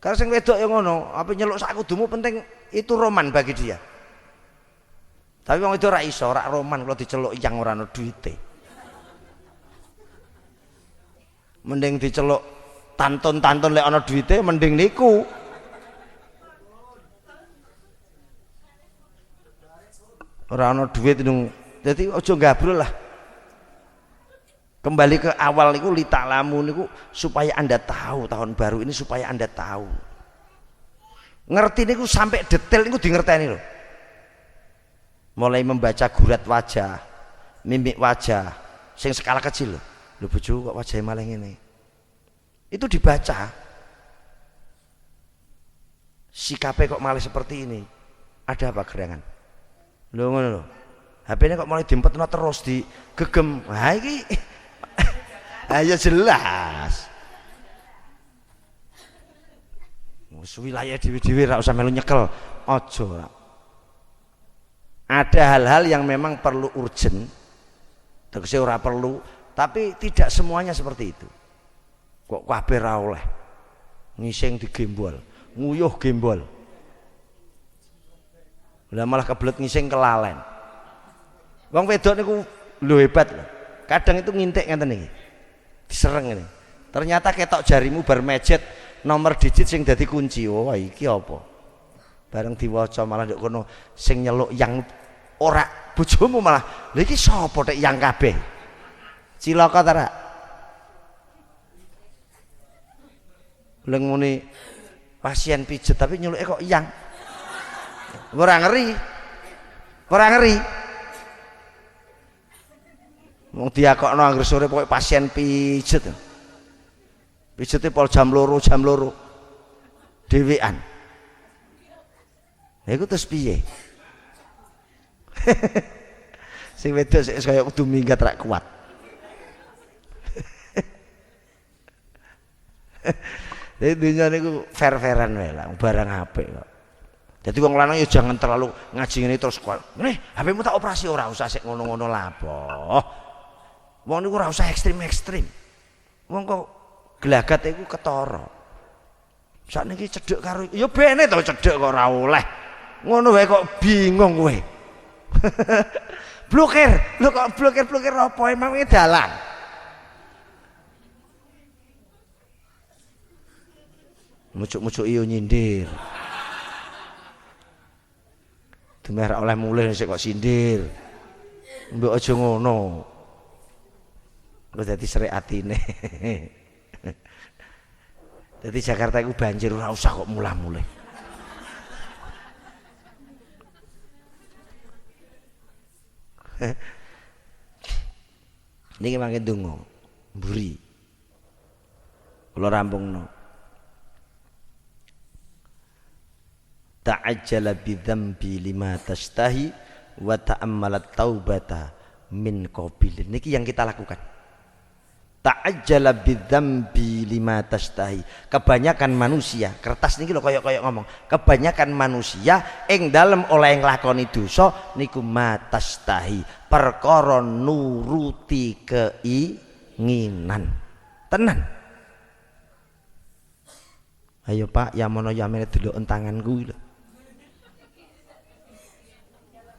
Karena sing wedok yang ngono, apa nyeluk sak kudumu penting itu roman bagi dia. Tapi wong itu ora iso, ora roman kalau diceluk yang ora ono duite. Mending diceluk tantun-tantun lek ana duite mending niku. Ora ana duit ndung. Dadi aja gabrol lah. Kembali ke awal niku lita'lamu niku supaya Anda tahu tahun baru ini, supaya Anda tahu. Ngerti niku sampai detail niku dingerteni lho. Mulai membaca gurat wajah, mimik wajah sing skala kecil lho. Lho bojo kok wajahe malah ngene. Itu dibaca. Sikape kok malah seperti ini. Ada apa gerangan? Lho ngono lho. HP-ne kok mulai diempetno terus digegem. Ha iki ayo jelas. Wis wilayah dhewe-dhewe ra usah melu nyekel. Aja. Ada hal-hal yang memang perlu urgent. Tegese ora perlu, tapi tidak semuanya seperti itu. Kok kabeh ra oleh. Ngising digembol, nguyuh gembol. Lah malah kebelet ngising kelalen. Wong wedok niku lho hebat lho. Kadang itu ngintik ngeten iki. Disereng ini. Ternyata ketok jarimu bar mejet nomor digit sing dadi kunci. Oh, iki apa? Bareng diwaca malah nduk kono sing nyeluk yang ora bojomu malah. Lha iki sapa tek yang kabeh? Cilaka ta ra? Leng muni pasien pijet tapi nyuluke kok yang. Ora ngeri. Ora ngeri. Wong diakokno anggere sore pokoke pasien pijet. Pijete pol jam 2 dhewean. Lha iku terus piye? Sing wedok sik kaya kudu minggat rak kuat. Jadi dunia niku fair-fairan wae lah, barang apik kok. Jadi wong lanang ya jangan terlalu ngaji ngene terus kuat. Nih, HP-mu tak operasi ora usah sik ngono-ngono lah apa. Wong niku ora usah ekstrim-ekstrim. Wong kok gelagat iku ketara. Sakniki cedhek karo ya bene to cedhek kok ora oleh. Ngono wae kok bingung kowe. Blokir. Lho kok blokir apa emang iki dalan. Mucuk-mucuk iyo nyindir. Demeh ra oleh mulih sik kok sindir. Mbok aja ngono. Kok dadi srek atine. Dadi Jakarta iku banjir ora usah kok mulah-mulih. Niki mangke ndonga mburi. Kula rampungno. Ta'ajjala bidzambi lima tastahi wa ta'ammalat taubata min qabil. Niki yang kita lakukan. Ta'ajjala bidzambi lima tastahi. Kebanyakan manusia, kertas niki lho kaya ngomong. Kebanyakan manusia ing dalem oleh nglakoni dosa niku matastahi, perkara nuruti keinginan. Tenan. Ayo Pak, yamono yamene deloken tanganku lho.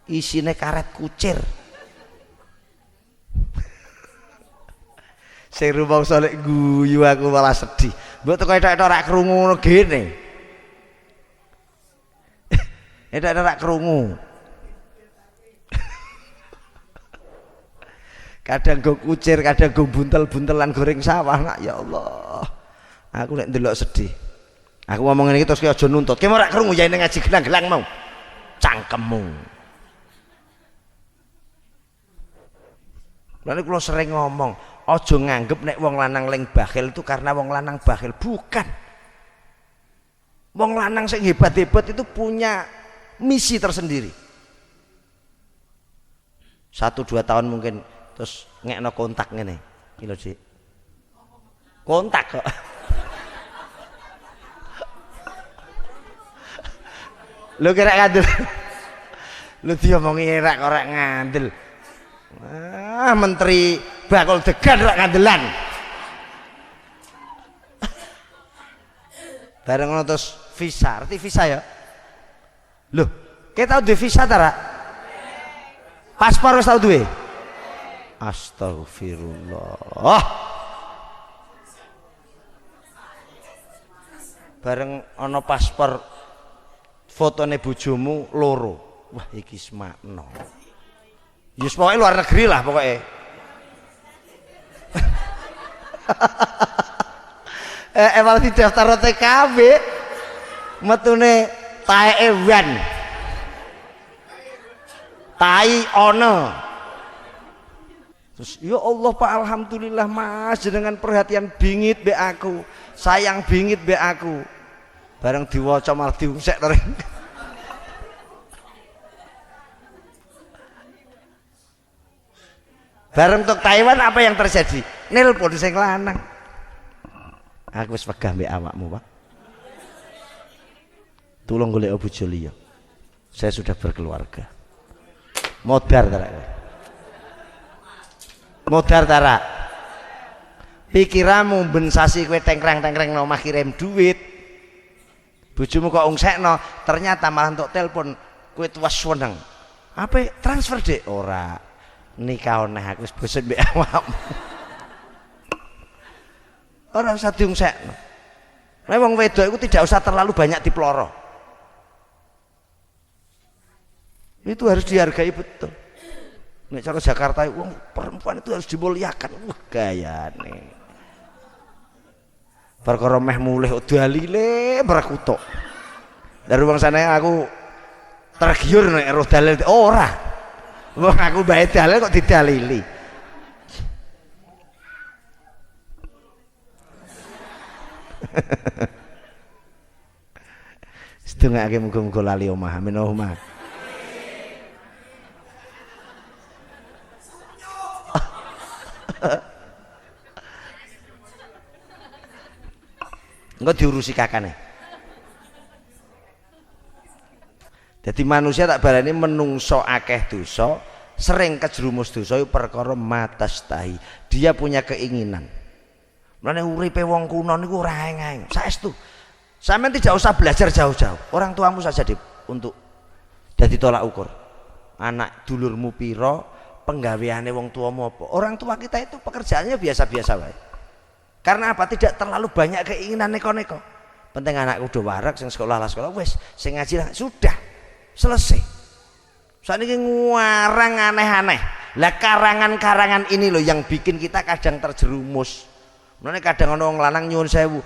Isine karet kucir. Sing rumangsa lek guyu aku malah sedih. Mbok teko etok-etok rak krungu ngono gene. Etok-etok rak krungu. Kadang go kucir, kadang go buntel-buntelan goreng sawah nak ya Allah. Aku nek ndelok sedih. Aku ngomong ngene iki terus ki aja nuntut. Ki ora krungu ya ning ngaji gelang-gelang mau. Cangkemmu. Lalu kula sering ngomong, aja nganggep nek wong lanang leng bakhil itu karena wong lanang bakhil, bukan. Wong lanang sing hebat-hebat itu punya misi tersendiri. 1-2 tahun mungkin terus ngekno kontak ngene. Iki lho, Dik. Kontak kok. Lu kira ngandel. Lu diomongi rak ora ngandel. Menteri bakul degan rak ngandelan. Bareng ngono terus visa, arti visa ya. Loh, kita tau duwe visa ta, Rak? Paspor wis tau duwe? Astagfirullah. Bareng ana paspor fotone bojomu loro. Wah, iki semakno. Ya pokoke luar negeri lah pokoke. Emang di daftar TKB metune tae wan. Tai ono. Terus ya Allah Pak, alhamdulillah Mas jenengan perhatian bingit be aku, sayang bingit be aku. Bareng diwaca malah diungsek to. Bareng untuk Taiwan apa yang terjadi? Nelpon sing lanang. Aku wis wegah mbek awakmu, Pak. Tolong golek bojo liya. Saya sudah berkeluarga. Modar ta, modar tara pikiramu ben sasi kowe tengkrang-tengkrang nang omah kirim duit bojomu kok ungsekno ternyata malah untuk telepon kowe tuwas seneng apa transfer Dek ora nikah neh aku wis bosen mbek awakmu ora usah diungsekno nek wong wedok iku tidak usah terlalu banyak diploro itu harus dihargai betul. Nek cara Jakarta wong perempuan itu harus dimuliakan. Wah gayane. Perkara meh mulih dalile mrakutok. Dari wong sana aku tergiur nek roh dalil ora. Wong aku bae dalil kok didalili. Sedengake muga-muga lali omah. Amin omah. Engko diurusi kakane. Jadi manusia tak baleni menungso akeh dosa, sering kejerumus dosa iku perkara matastahi. Dia punya keinginan. Mulane uripe wong kuno niku ora aeng-aeng. Saestu. Sampeyan tidak usah belajar jauh-jauh. Orang tuamu saja untuk dadi tolak ukur. Anak dulurmu pira, penggaweane wong tuamu apa. Orang tua kita itu pekerjaannya biasa-biasa wae. Karena apa? Tidak terlalu banyak keinginan neko-neko. Penting anakku udah warak, sing sekolah lah sekolah, wes, sing ngaji lah, sudah selesai. Saat ini ngarang aneh-aneh. Lah karangan-karangan ini loh yang bikin kita kadang terjerumus. Mulane kadang ono wong lanang nyuwun sewu,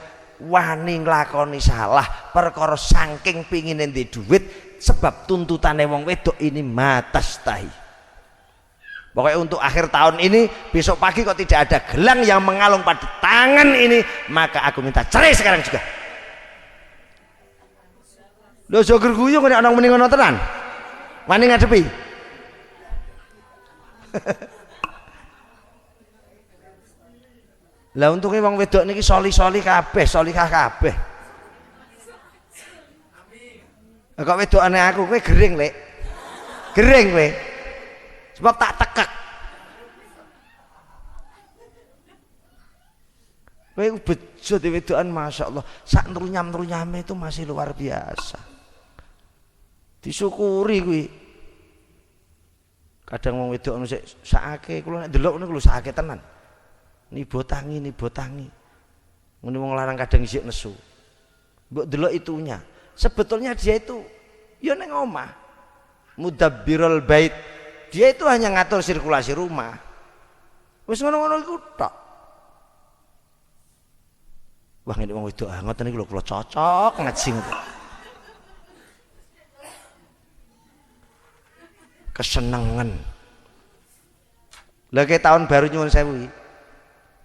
wani nglakoni salah, perkara saking pingine ndek duit, sebab tuntutane wong wedok ini matastahi. Pokoknya untuk akhir tahun ini, besok pagi kok tidak ada gelang yang mengalung pada tangan ini, maka aku minta cerai sekarang juga. Lho joger guyu kok nek ana muni ngono tenan. Wani ngadepi. Lah untunge wong wedok niki soli-soli kabeh, solikah kabeh. Kok wedokane aku kowe gering, Lek. Gering kowe. Sebab tak tekek. Kowe bejo di wedokan Masya Allah. Sak nrunyam-nrunyame itu masih luar biasa. Disyukuri kuwi. Kadang wong wedok sik sakake kula nek delok niku lho sakake tenan. Ni botangi. Ngene wong lanang kadang isih nesu. Mbok delok itunya. Sebetulnya dia itu ya ning omah. Mudabbirul bait. Dia itu hanya ngatur sirkulasi rumah. Wis ngono-ngono iku tok. Wah ngene wong wedok ngoten niku lho kula cocok ngaji ngoten. Kesenengan. Lah ke tahun baru nyuwun sewu iki.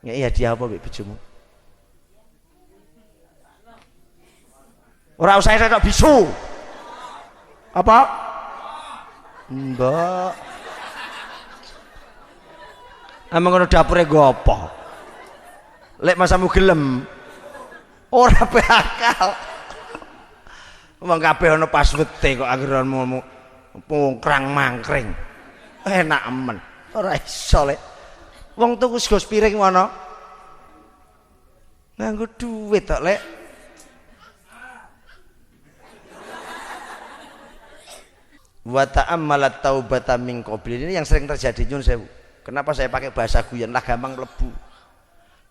Ngeki hadiah apa mbek bojomu? Ora usah tok bisu. Apa? Mbak. Emang ngono dapure nggo apa? Lek masamu gelem. Ora bakal. Wong kabeh ana password-e kok anggeranmu pungkrang mangkring. Enak men. Ora iso lek. Wong tuku sego piring mana? Nganggo duit tok lek. Wa ta'ammalat taubata min qabli. Ini yang sering terjadi nyun sewu. Kenapa saya pakai bahasa guyon lah gampang mlebu.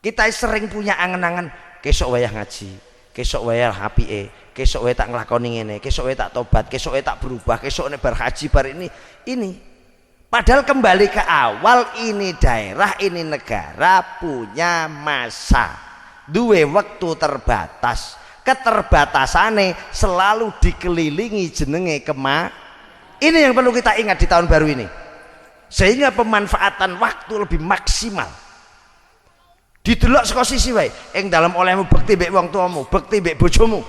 Kita sering punya angen-angen kesok wayah ngaji, kesok wayah apike, kesok wayah tak nglakoni ngene, kesok wayah tak tobat, kesok wayah tak berubah, kesok nek bar haji bar ini. Padahal kembali ke awal, ini daerah, ini negara punya masa, duwe waktu terbatas. Keterbatasane selalu dikelilingi jenenge Ini yang perlu kita ingat di tahun baru ini, sehingga pemanfaatan waktu lebih maksimal. Didelok saka sisi wae, ing dalam olehmu bekti mbek wong tuamu, bekti mbek bojomu,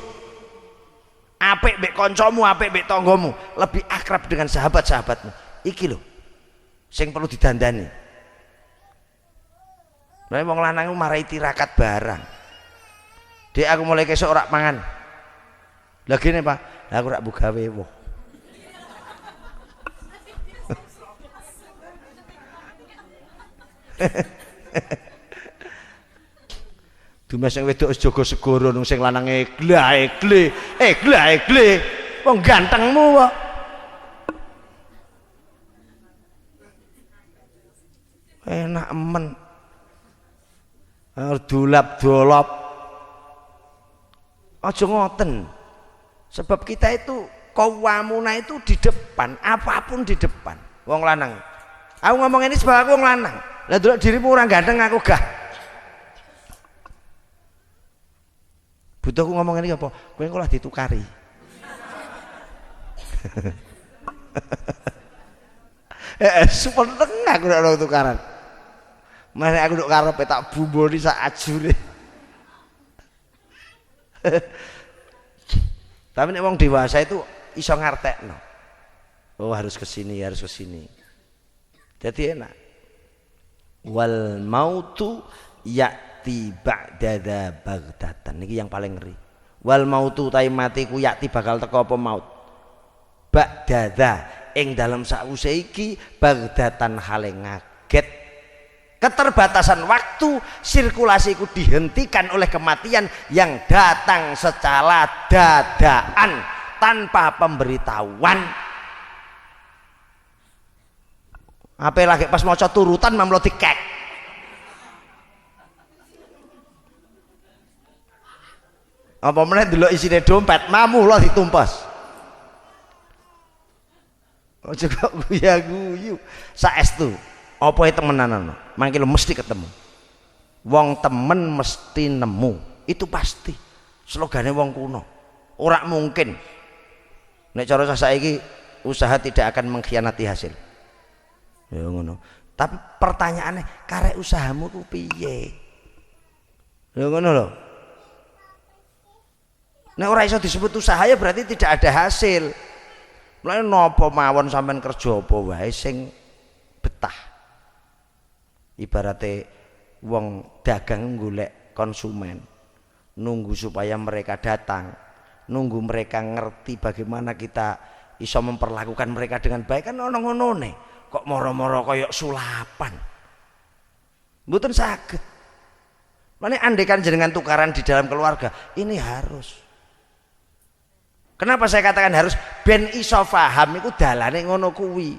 apik mbek kancamu, apik mbek tanggamu, lebih akrab dengan sahabat-sahabatmu. Iki lho sing perlu didandani. Lah wong lanang ku marai tirakat barang. Dek aku mulai kesuk ora mangan. Lah gene Pak, aku ora bugawe woh. Dumes sing wedok wis jaga segara nung sing lanange glek-glek, glek-glek. Wong gantengmu kok. Enak men. Dolap-dolap. Aja ngoten. Sebab kita itu kawamuna itu di depan, apapun di depan. Wong lanang. Aku ngomong ini sebab aku wong lanang. Lah delok dirimu orang ganteng aku gah. Butuhku ngomong ini apa? Kowe engko lah ditukari. Super tengah aku nek ono tukaran. Mane aku nduk karepe tak bumboni sak ajure. Tapi nek wong dewasa itu iso ngartekno. Oh harus ke sini, harus ke sini. Jadi enak. Wal mautu ya'ti ba'dada baghdatan. Niki yang paling ngeri. Wal mautu tai matiku ya'ti bakal teko apa maut. Ba'dada ing dalam sause iki baghdatan hale ngaget. Keterbatasan waktu, sirkulasi itu dihentikan oleh kematian yang datang secara dadaan tanpa pemberitahuan. Apa lagi pas mau turutan mamlo dikek. Apa meneh delok isine dompet mamu lo ditumpas. Ojo kok guyu-guyu. Saestu apa temenan mangke lo mesti ketemu. Wong temen mesti nemu. Itu pasti. Slogane wong kuno. Ora mungkin. Nek cara saiki usaha tidak akan mengkhianati hasil. Ya ngono. Tapi pertanyaannya, karek usahamu ku piye? Ya ngono lho. Nek ora iso disebut usaha ya berarti tidak ada hasil. Mulane napa mawon sampean kerja apa wae sing betah. Ibarate wong dagang golek konsumen, nunggu supaya mereka datang, nunggu mereka ngerti bagaimana kita iso memperlakukan mereka dengan baik, kan ono ngonone. Kok moro-moro koyok sulapan, mboten saged. Mane andekan jenengan tukaran di dalam keluarga, ini harus. Kenapa saya katakan harus? Ben iso paham iku dalane ngono kuwi.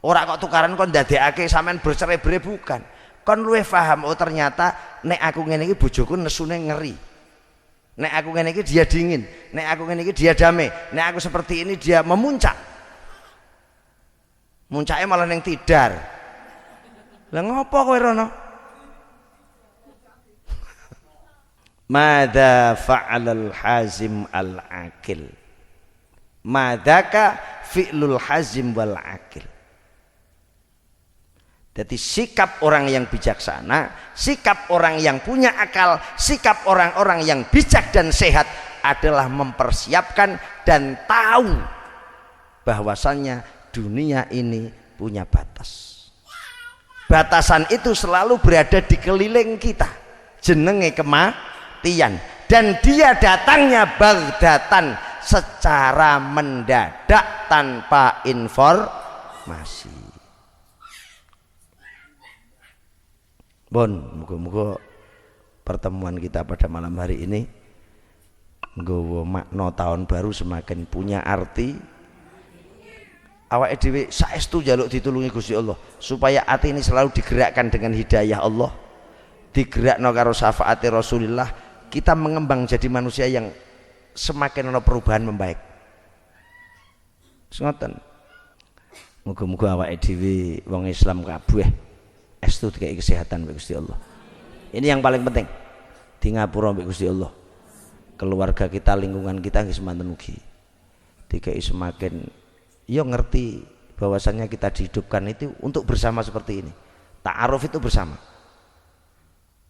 Ora kok tukaran kok ndadekake sampean bercerai-berai, bukan. kon luwih paham, oh ternyata nek aku ngene iki bojoku nesune ngeri, nek aku ngene iki dia dingin, nek aku ngene iki dia damai, nek aku seperti ini dia memuncak, muncaknya malah neng tidar. Lah ngopo kowe rono? Madza fa'alal hazim al akil, madzaka fi'lul hazim wal akil. Jadi sikap orang yang bijaksana, sikap orang yang punya akal, sikap orang-orang yang bijak dan sehat adalah mempersiapkan dan tahu bahwasannya dunia ini punya batas. Batasan itu selalu berada di keliling kita, jenenge kematian, dan dia datangnya bagdatan, secara mendadak tanpa informasi. Bon, moga-moga pertemuan kita pada malam hari ini nggawa makna tahun baru semakin punya arti. Awake dhewe saestu njaluk ditulungi Gusti Allah supaya hati ini selalu digerakkan dengan hidayah Allah, digerakno karo syafaate Rasulullah, kita mengembang jadi manusia yang semakin ana perubahan membaik. Ngoten. Muga-muga awake dhewe wong Islam kabeh estu dikai kesehatan mbek Gusti Allah. Ini yang paling penting. Di ngapura mbek Gusti Allah. Keluarga kita, lingkungan kita nggih semanten ugi. Dikai semakin yo ngerti bahwasannya kita dihidupkan itu untuk bersama seperti ini. Ta'aruf itu bersama.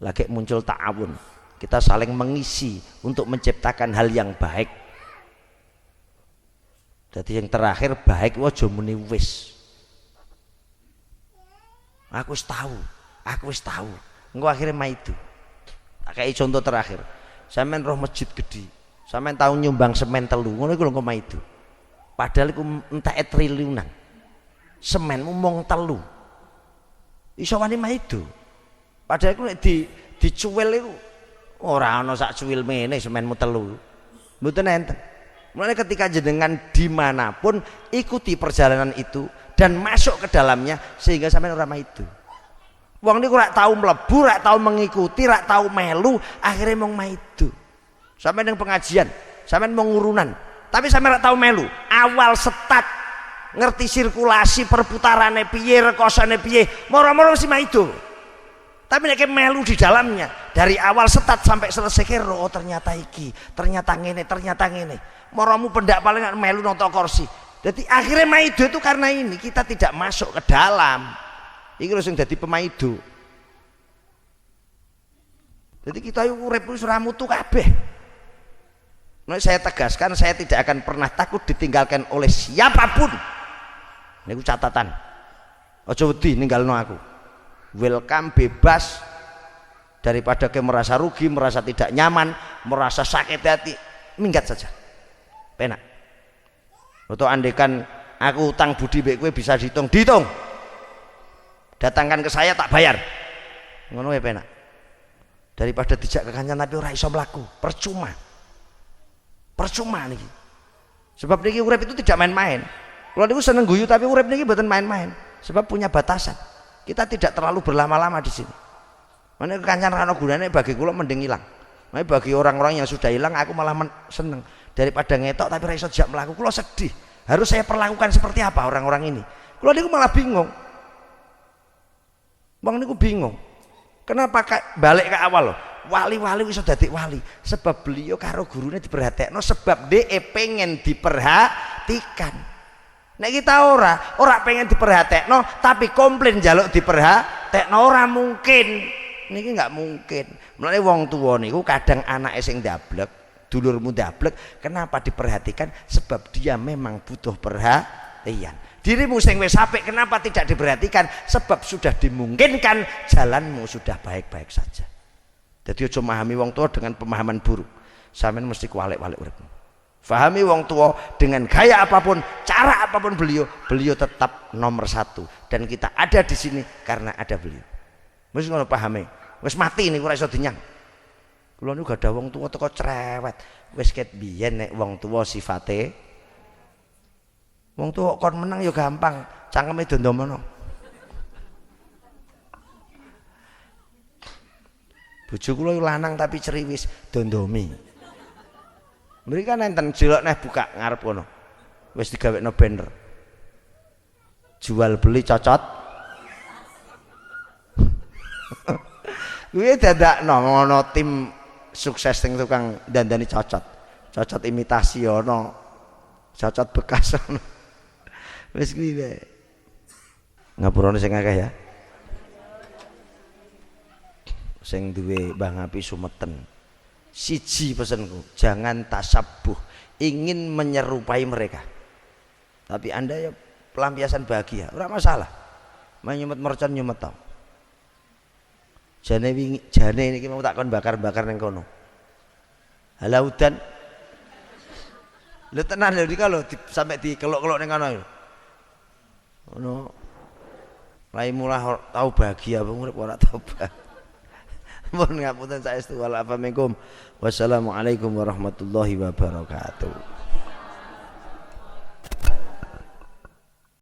Lagi muncul ta'awun. Kita saling mengisi untuk menciptakan hal yang baik. Jadi yang terakhir baik wae muni wis. Aku wis tahu. Engko akhirnya maidu. Kayak contoh terakhir. Sampeyan roh masjid gede. Sampeyan tahu nyumbang semen 3, ngono iku lho engko maidu. Padahal iku entek triliunan. Semenmu mung 3. Iso wani maidu. Padahal iku nek dicuwil iku ora ana sak cuwil mene semenmu 3. Mboten enten. Mulai ketika jenengan dimanapun ikuti perjalanan itu dan masuk ke dalamnya sehingga sampai orang itu. Wong niku rak tahu mlebu, rak tahu mengikuti, rak tahu melu, akhirnya mau maidu. Sampai dengan pengajian, sampai mau ngurunan, tapi sampai rak tahu melu. Awal setat ngerti sirkulasi perputarannya piye, rekosane piye, moro-moro si maidu. Tapi nek melu di dalamnya dari awal setat sampai selesai kira, oh ternyata iki, ternyata ngene. Moromu pendak paling melu nonton kursi. Jadi akhirnya maidu itu karena ini kita tidak masuk ke dalam. Iki lho sing dadi pemaidu. Jadi kita urip wis ora mutu kabeh. Nah, saya tegaskan, saya tidak akan pernah takut ditinggalkan oleh siapapun. Niku catatan. Aja wedi ninggalno aku. Welcome, bebas, daripada ke merasa rugi, merasa tidak nyaman, merasa sakit hati, minggat saja. Penak. Atau andekan aku utang budi mbek kowe bisa dihitung. Datangkan ke saya tak bayar. Ngono ya penak. Daripada dijak ke kancan tapi ora iso mlaku, percuma. Percuma niki. Sebab niki urip itu tidak main-main. Kalau niku seneng guyu tapi urip niki mboten main-main. Sebab punya batasan. Kita tidak terlalu berlama-lama di sini. Mana kancan ra ono gunane bagi kula mending ilang. Nah, bagi orang-orang yang sudah hilang aku malah seneng. Daripada ngetok tapi ra iso dijak mlaku, kula sedih. Harus saya perlakukan seperti apa orang-orang ini? Kula niku malah bingung. Bang niku bingung. Kenapa balik ke awal loh? Wali-wali bisa dadi wali sebab beliau karo gurune diperhatekno, sebab dia pengen diperhatikan. Nek kita ora pengen diperhatekno tapi komplain njaluk diperhatekno, ora mungkin. Niki nggak mungkin. Mulane wong tuwa niku kadang anake sing ndablek, dulurmu ndablek, kenapa diperhatikan? Sebab dia memang butuh perhatian. Dirimu sing wis apik kenapa tidak diperhatikan? Sebab sudah dimungkinkan, jalanmu sudah baik-baik saja. Jadi aja memahami wong tua dengan pemahaman buruk. Sampeyan mesti kualik-walik uripmu. Fahami wong tua dengan gaya apapun, cara apapun beliau tetap nomor 1 dan kita ada di sini karena ada beliau. Mesti ngono pahami. Wis mati niku ora iso dinyang. Kula niku gak ada wong tua teko cerewet. Wis ket biyen nek wong tua sifate wong tua kon menang ya gampang, cangkeme dondomono. Bojo kula lanang tapi ceriwis dondomi. Mriki kan enten jelok neh buka ngarep kono. Wis digawekno banner. Jual beli cocot. Kuwi dadakno ngono tim sukses sing tukang dandani cocot. Cocot imitasi ono. Cocot bekas ono. Wis kuwi wae. Ngapurane sing akeh ya. Sing duwe Mbah Ngapi sumeten. Siji pesenku, jangan tasabuh, ingin menyerupai mereka. Tapi Anda ya pelampiasan bahagia, ora masalah. Nyumet mercon nyumet tau. Jane niki mau takon bakar-bakar ning kono. Halaudan. Lho tenan lho iki lho sampai dikelok-kelok ning kono. Ono. Lai mulah tau bahagia apa urip ora tau bahagia. Mohon ngapunten saestu wal afamikum. Wassalamualaikum warahmatullahi wabarakatuh.